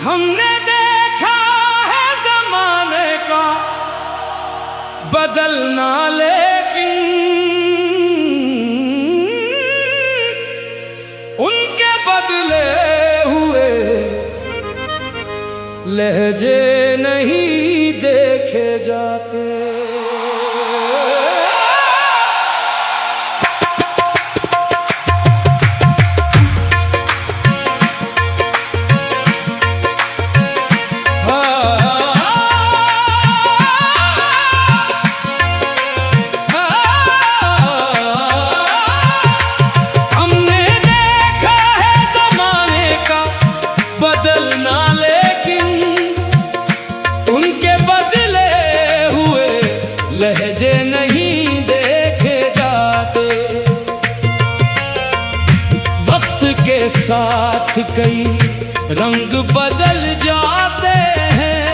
हमने देखा है ज़माने का बदलना, लेकिन उनके बदले हुए लहजे नहीं देखे जाते। बदलना, लेकिन उनके बदले हुए लहजे नहीं देखे जाते। वक्त के साथ कई रंग बदल जाते हैं,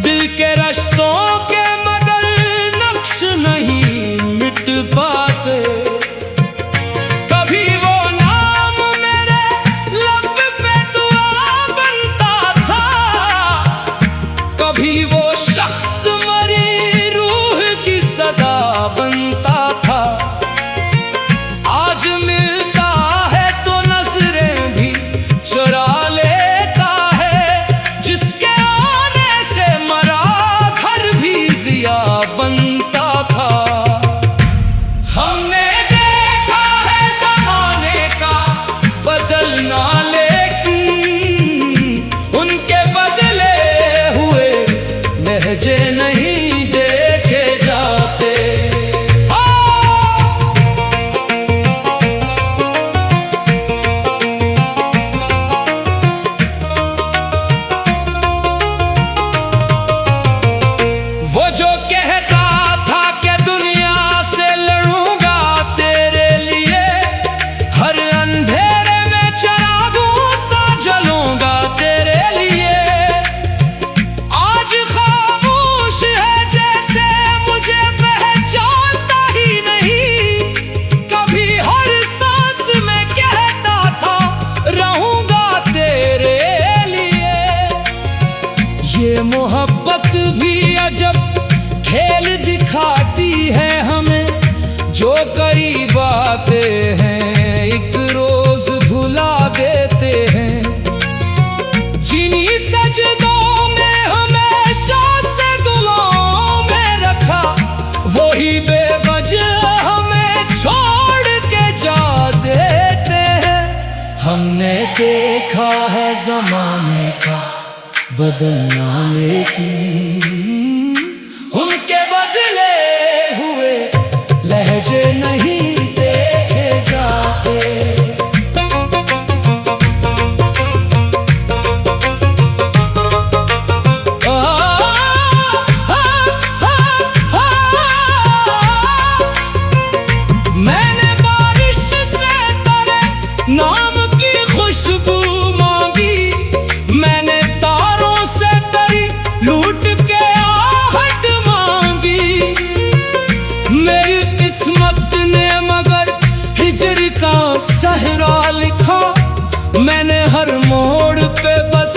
दिल के रिश्तों के मगर नक्श नहीं मिट पाते। कभी वो शख्स मरी रूह की सदा बनता था, आज मिलता है तो नजरें भी चुरा लेता है। जिसके आने से मरा घर भी जिया बनता था। हमने देखा है ज़माने का बदलना, लहजे नहीं देखे जाते। वो जो कहता था कि दुनिया से लड़ूंगा तेरे लिए, हर अंधेरे में चिरागों सा जलूंगा तेरे लिए। ये मोहब्बत भी अजब खेल दिखाती है हमें, जो करीब आते हैं एक रोज भुला देते हैं। जिन्हीं सजदों में हमेशा से दुआओं में रखा, वही बेवजह हमें छोड़ के जा देते हैं। हमने देखा है ज़माने का बदलना, लेकिन उनके बदले हुए लहजे नहीं देखे जाते। मैंने बारिश से तेरे नाम की खुशबू मांगी, मैंने लूट के आहट मांगी। मेरी किस्मत ने मगर हिजर का सहरा लिखा, मैंने हर मोड़ पे बस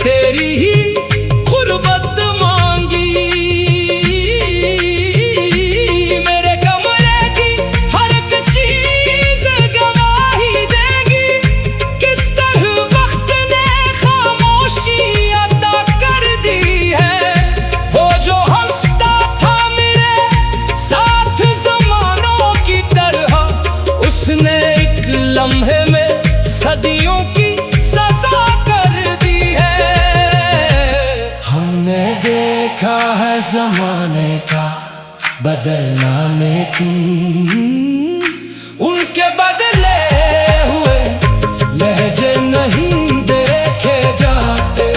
तेरी ही गुर्बत मांगी। मेरे कमरे की हर एक चीज गवाही देगी, किस तरह वक्त ने खामोशी अदा कर दी। उसने एक लम्हे में सदियों की सजा कर दी है। हमने देखा है ज़माने का बदलना, लेकिन उनके बदले हुए लहजे नहीं देखे जाते।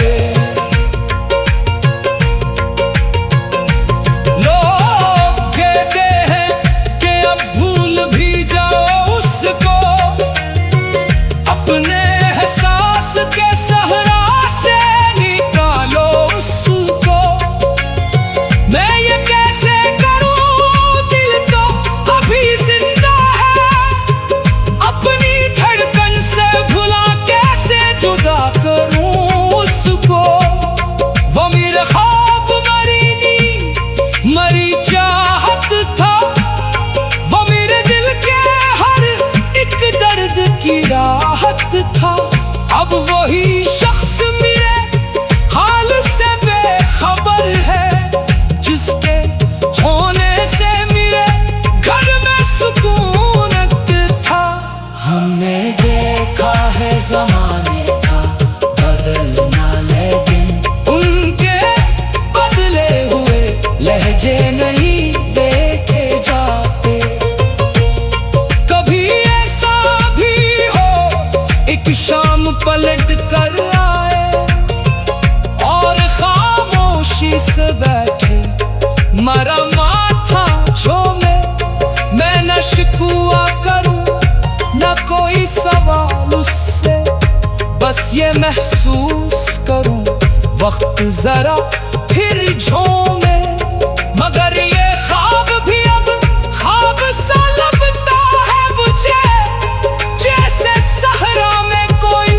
लोग कहते हैं कि अब भूल भी जाओ उसको, अपने एहसास के सहरा से निकालो उसको। मैं ये कैसे बैठे मरा माथा झूमे। मैं न शिकवा करूं न कोई सवाल उससे, बस ये महसूस करूं वक्त जरा फिर झूमे। मगर ये ख्वाब भी अब ख्वाब सा लगता है मुझे, जैसे सहरा में कोई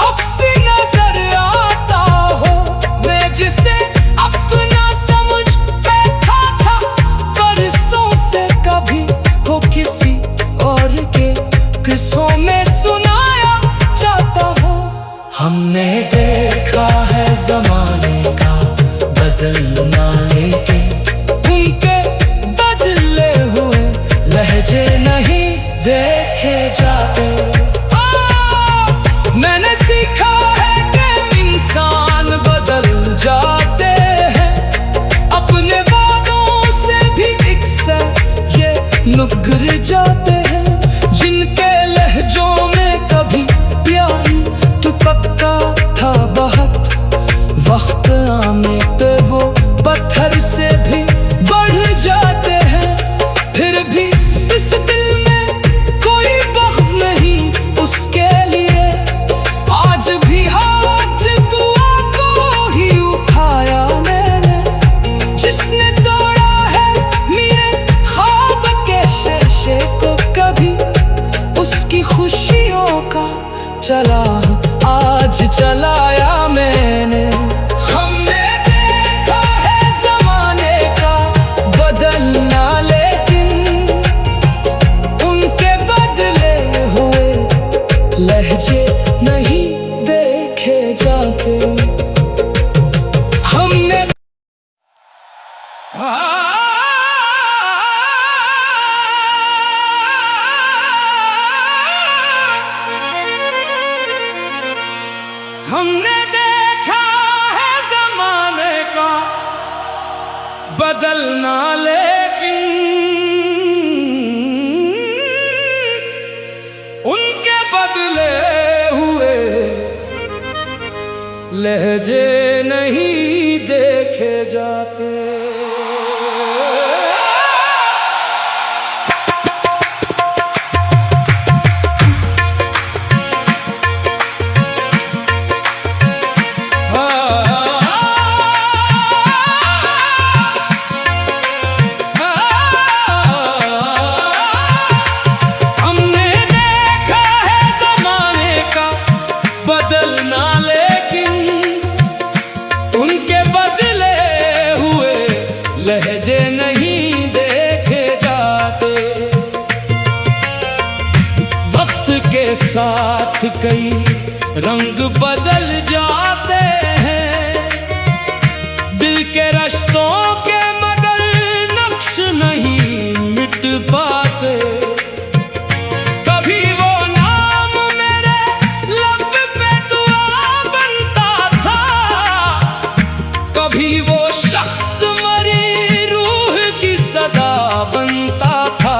अक्स नजर आता हो। मैं जिसे अपना समझ बैठा था बरसों से, कभी हो किसी और के किस्सों में सुनाया जाता हो। हमने देखा है जमाने का बदलना, लेकिन उनके बदले हुए लहजे नहीं देखे जाते। मैंने सीखा है कि इंसान बदल जाते हैं, अपने वादों से भी अक्सर ये मुकर जाते हैं। जिनके लहजों में कभी प्यार टपकता था बहुत, वक्त आने पे वो पत्थर से भी बढ़ जाते हैं। फिर भी इस दिल में कोई बग़्ज़ नहीं उसके लिए, आज भी हाथ दुआ को ही उठाया मैंने। जिसने तोड़ा है मेरे ख्वाब के शीशे को कभी, उसकी खुशियों का चला आज चलाया मैंने। हमने देखा है जमाने का बदलना, लेकिन उनके बदले हुए लहजे नहीं देखे जाते। हमने हमने देखा है जमाने का बदलना, लेकिन उनके बदले हुए लहजे नहीं देखे जाते। बदलना, लेकिन उनके बदले हुए लहजे नहीं देखे जाते। वक्त के साथ कई रंग बदल जाते हैं, दिल के रिश्तों के मगर नक्श नहीं मिट पाते। कभी वो शख्स मरी रूह की सदा बनता था,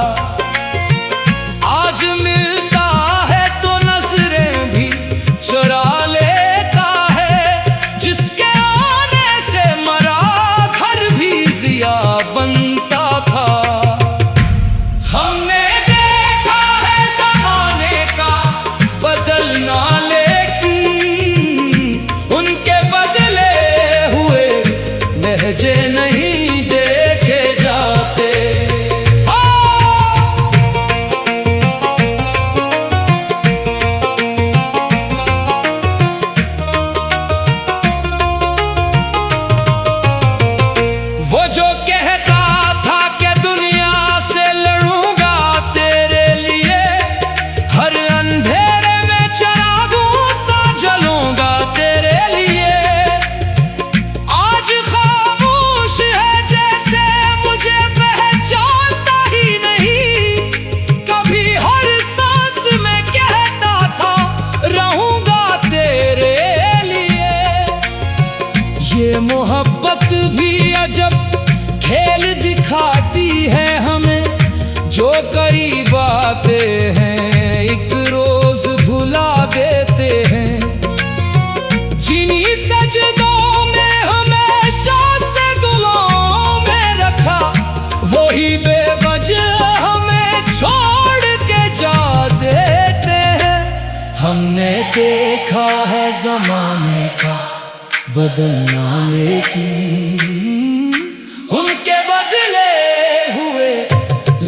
आज मिलता है तो नजरें भी चुरा लेता है। जिसके आने से मरा घर भी जिया बनता था। हमने देखा है जमाने का बदलना, लहजे नहीं देखे जाते। वो जो कहता था कि दुनिया से लड़ूंगा तेरे लिए, हर अंधेरे में चिरागों सा जलूंगा तेरे लिए। ये मोहब्बत भी अजब खेल दिखाती है हमें, जो करीब आते हैं एक रोज भुला देते हैं। जिन्हीं सजदों में हमेशा से दुआ जमाने का बदलना, लेकिन उनके बदले हुए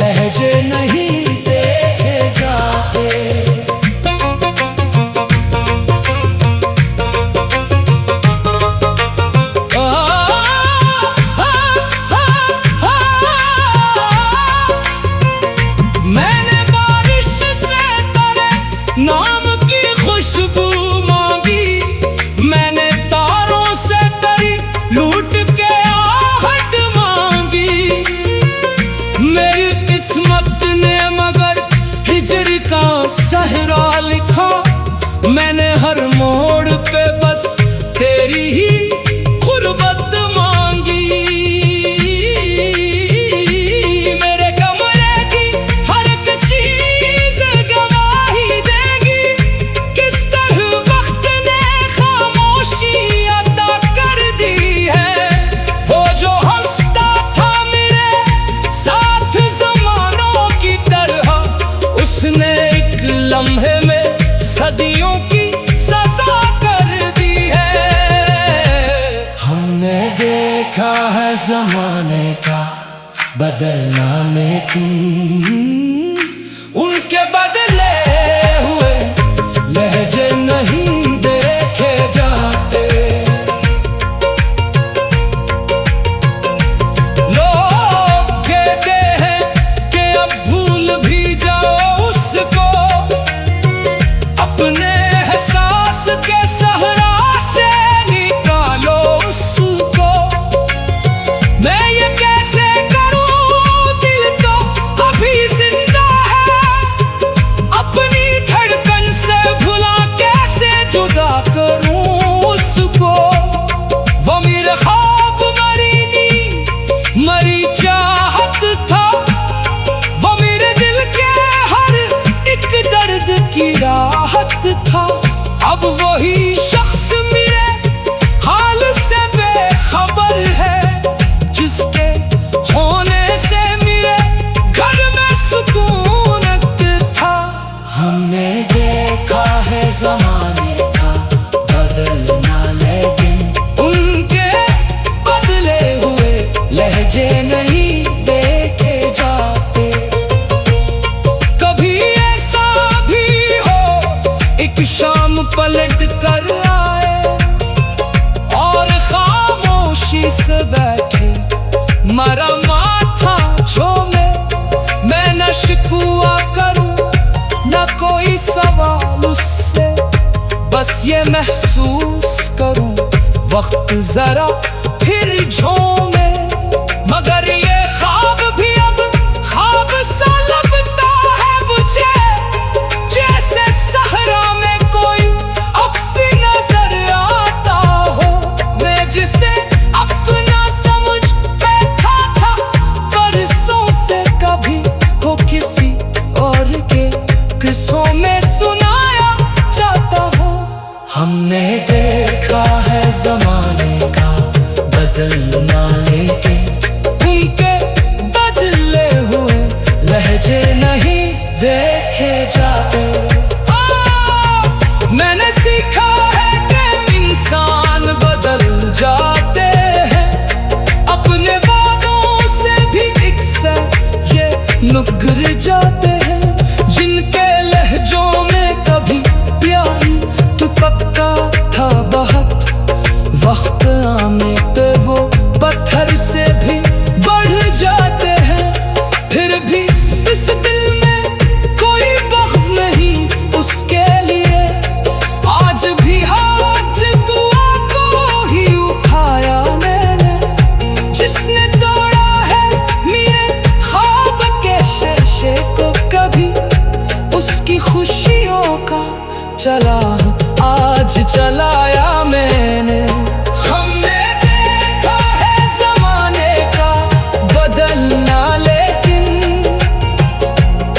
लहजे नहीं देखे जाते। मैंने बारिश से तेरे नाम की खुशबू मांगी, मैंने तारों से तेरी लूट के आहट मांगी। मेरी किस्मत ने मगर हिजर का सहरा लिखा, मैंने हर मोड़ पे बस तेरी ही गुर्बत मांगी। मेरे कमरे की हर एक चीज गवाही देगी, किस तरह वक्त ने खामोशी अदा कर दी है। वो जो हंसता था मेरे साथ ज़मानों की तरह, उसने एक लम्हे में सदियों की सजा कर दी है। हमने देखा है ज़माने का बदलना, लेकिन उनके बदले हुए लहजे नहीं देखे जाते। लोग कहते हैं कि अब भूल भी जाओ उसको, अपने एहसास के सहरा से निकालो उसको। मैं ये कैसे करूं, दिल तो अभी जिंदा है, अपनी धड़कन से भुला कैसे जुदा करूं उसको। वो मेरे ख्वाब मरी नींद मरी चाहत था, वो मेरे दिल के हर एक दर्द की राहत था। अब वही शख्स मेरे हाल से बेखबर है, जिसके होने से मेरे घर में सुकून था। हमने देखा है ज़माने का बदलना, लेकिन उनके बदले हुए लहजे नहीं देखे जाते। कभी ऐसा भी हो एक शाम पलट कर आए और खामोशी से बैठे मरा माथा झूमे। मैं न शिकवा करूं न कोई सवाल उससे, बस ये महसूस करूं वक्त जरा फिर झूमे। मगर ये ख्वाब भी अब ख्वाब सा लगता है मुझे, जैसे सहरा में कोई अक्सी नजर आता हो। मैं जिसे अपना समझ बैठा था परसों से, कभी हो किसी और के किस्सों में सुनाया जाता हो। हमने देखा है ज़माने का बदलना, लेकिन उनके बदले हुए लहजे नहीं देखे जाते। मैंने सीखा है कि इंसान बदल जाते हैं, अपने वादों से भी अक्सर ये मुकर जाते हैं। जिनके लहजों में कभी प्यार तो पक्का था बहुत, वक्त आने पे वो पत्थर से भी बढ़ जाते हैं। फिर भी इस दिल में कोई बग़्ज़ नहीं उसके लिए, आज भी हाथ दुआ को ही उठाया मैंने। जिसने तोड़ा है मेरे ख्वाब के शीशे को कभी, उसकी खुशियों का चला आज चलाया मैंने। हमने देखा है ज़माने का बदलना, लेकिन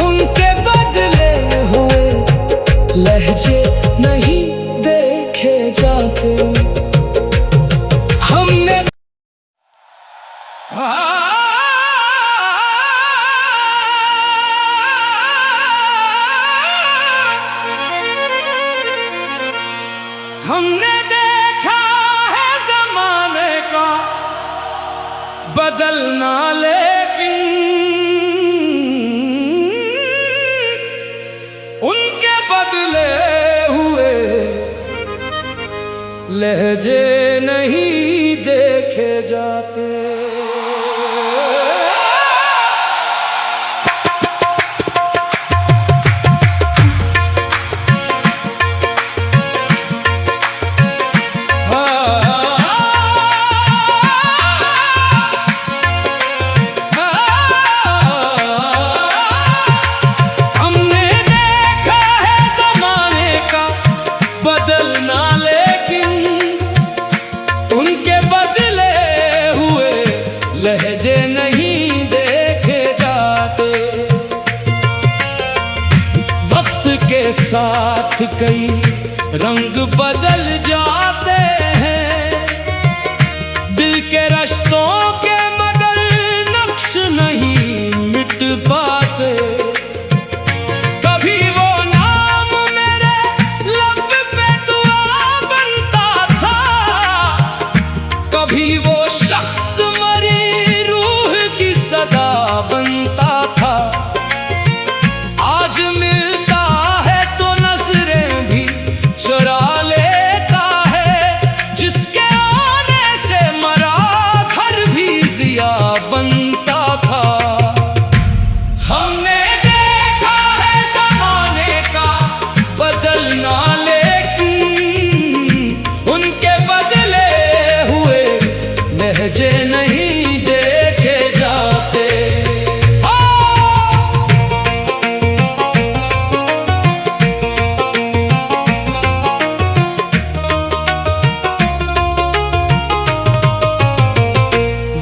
उनके बदले हुए लहजे नहीं देखे जाते। हमने हम बदलना लेकिन उनके बदले हुए लहजे नहीं देखे जाते। बदलना लेकिन उनके बदले हुए लहजे नहीं देखे जाते। वक्त के साथ कई रंग बदल जाते हैं, दिल के रिश्तों के मगर नक्श नहीं मिट पाते। कभी वो शख्स मरी रूह की सदा बनता था, आज मिलता है तो नजरें भी चुरा लेता है। जिसके आने से मरा घर भी जिया बनता था। हमने देखा है ज़माने का बदलना लेकिन उनके बदले लहजे नहीं देखे जाते।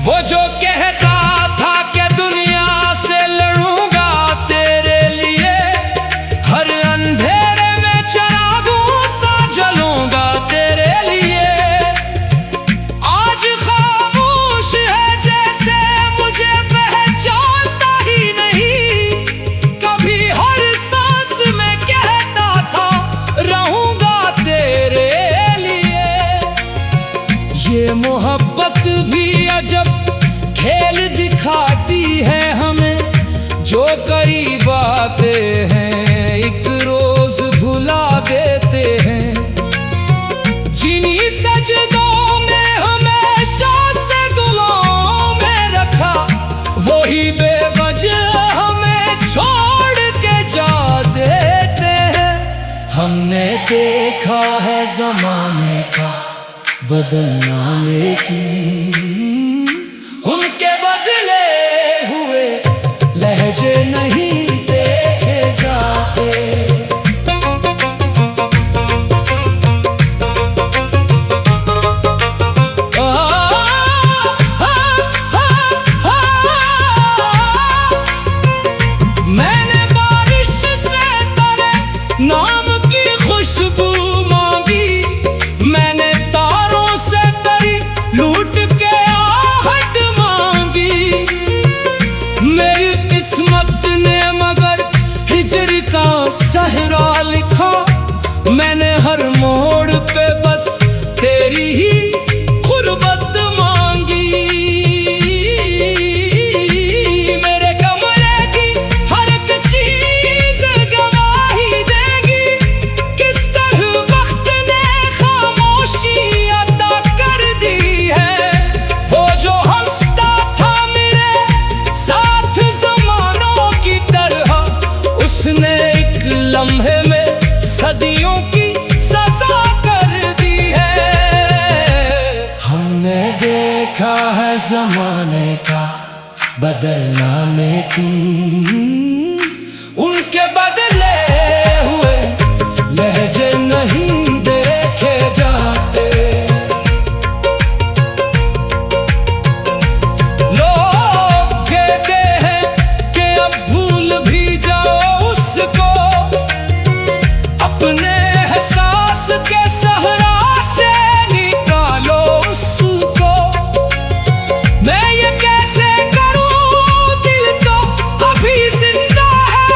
वो जो कहता था कि दुनिया से लड़ूंगा तेरे लिए, हर अंधेरे में चिरागों सा जलूंगा तेरे लिए। ये मोहब्बत भी अजब खेल दिखाती है हमें, जो करीब आते हैं एक रोज भुला देते हैं। जिन्हीं सजदों में हमेशा से दुआओं में रखा, वही बेवजह हमें छोड़ के जा देते हैं। हमने देखा है ज़माने का बदलना लेकिन उनके बदले हुए लहजे नहीं देखे जाते। मैंने बारिश से तेरे नाम की खुशबू मांगी, मैंने लूट के आहट मांगी। मेरी किस्मत ने मगर हिजर का सहरा लिखा, मैंने हर मोड़ पे बस तेरी ही गुर्बत मांगी। मेरे कमरे की हर एक चीज गवाही देगी, किस तरह वक्त ने खामोशी अदा कर दी है। वो जो हंसता था मेरे साथ ज़मानों की तरह, उसने एक लम्हे में सदियों की सजा कर दी है। हमने देखा है ज़माने का बदलना लेकिन उनके बदले हुए लहजे नहीं देखे जाते। लोग कहते हैं कि अब भूल भी जाओ उसको, अपने एहसास के सहरा से निकालो उसको। मैं ये कैसे करूं, दिल तो अभी जिंदा है,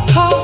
था।